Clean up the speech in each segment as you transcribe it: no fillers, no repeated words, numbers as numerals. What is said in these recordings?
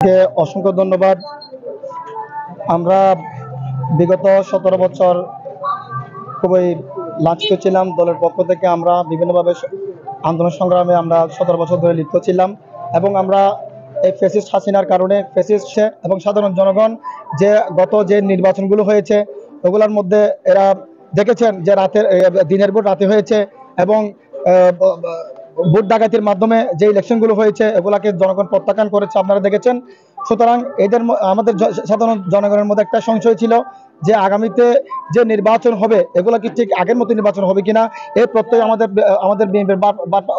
আপনাদেরকে অসংখ্য ধন্যবাদ। আমরা বিগত 17 বছর খুবই লাঞ্ছিত ছিলাম। দলের পক্ষ থেকে আমরা বিভিন্নভাবে আন্দোলন সংগ্রামে আমরা 17 বছর ধরে লিপ্ত ছিলাম এবং আমরা এই ফ্যাসিস্ট হাসিনার কারণে ফ্যাসিস্ট এবং সাধারণ জনগণ যে নির্বাচনগুলো হয়েছে ওগুলোর মধ্যে এরা দেখেছেন যে দিনের ভোট রাতে হয়েছে এবং ভোট ডাকাতির মাধ্যমে যে ইলেকশনগুলো হয়েছে এগুলাকে জনগণ প্রত্যাখ্যান করেছে, আপনারা দেখেছেন। সুতরাং আমাদের সাধারণ জনগণের মধ্যে একটা সংশয় ছিল যে আগামীতে যে নির্বাচন হবে এগুলো কি ঠিক আগের মতো নির্বাচন হবে কিনা। এই প্রত্যয় আমাদের বিএনপির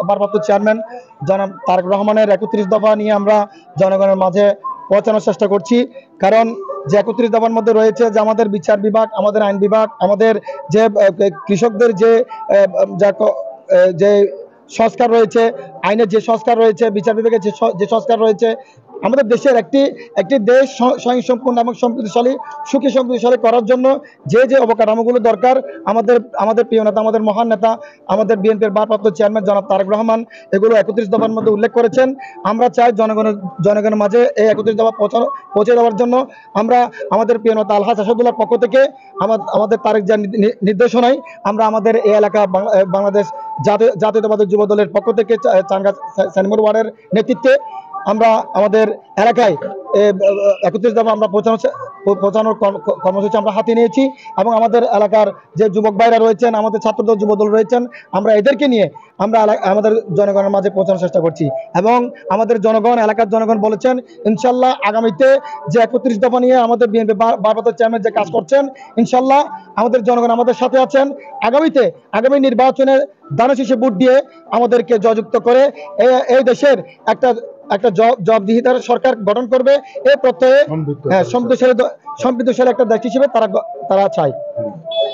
ভারপ্রাপ্ত চেয়ারম্যান জনাব তারেক রহমানের 31 দফা নিয়ে আমরা জনগণের মাঝে পৌঁছানোর চেষ্টা করছি। কারণ যে 31 দফার মধ্যে রয়েছে যে আমাদের বিচার বিভাগ, আমাদের আইন বিভাগ, আমাদের যে কৃষকদের যে সংস্কার রয়েছে, আইনের যে সংস্কার রয়েছে, বিচার বিভাগের যে সংস্কার রয়েছে, আমাদের দেশের একটি দেশ স্বয়ংসম্পূর্ণ এবং সমৃদ্ধশালী সুখী সমৃদ্ধশালী করার জন্য যে অবকাঠামোগুলো দরকার আমাদের প্রিয় নেতা, আমাদের মহান নেতা, আমাদের বিএনপির ভারপ্রাপ্ত চেয়ারম্যান জনাব তারেক রহমান এগুলো 31 দফার মধ্যে উল্লেখ করেছেন। আমরা চাই জনগণের মাঝে এই 31 দফা পৌঁছে দেওয়ার জন্য আমরা আমাদের প্রিয় নেতা আলহাজ আসাদুল্লাহর পক্ষ থেকে আমাদের তারেক জিয়ার নির্দেশনায় আমরা আমাদের এই এলাকা বাংলাদেশ জাতীয়তাবাদী যুব দলের পক্ষ থেকে চাঙ্গা সেনমুর ওয়ার্ডের নেতৃত্বে আমরা আমাদের এলাকায় 31 দফা আমরা পৌঁছানোর কর্মসূচি আমরা হাতে নিয়েছি এবং আমাদের এলাকার যে যুবক ভাইরা রয়েছেন, আমাদের ছাত্রদল যুবদল রয়েছেন, আমরা এদেরকে নিয়ে আমরা আমাদের জনগণের মাঝে পৌঁছানোর চেষ্টা করছি এবং আমাদের এলাকার জনগণ বলেছেন ইনশাল্লাহ আগামীতে যে 31 দফা নিয়ে আমাদের বিএনপি ভারপ্রাপ্ত চেয়ারম্যান যে কাজ করছেন, ইনশাল্লাহ আমাদের জনগণ আমাদের সাথে আছেন। আগামী নির্বাচনে দানশীষে ভোট দিয়ে আমাদেরকে জয়যুক্ত করে এই দেশের একটা জবাবদিহিতার সরকার গঠন করবে এই প্রত্যয়ে সমৃদ্ধশালী একটা দেশ হিসেবে তারা চায়।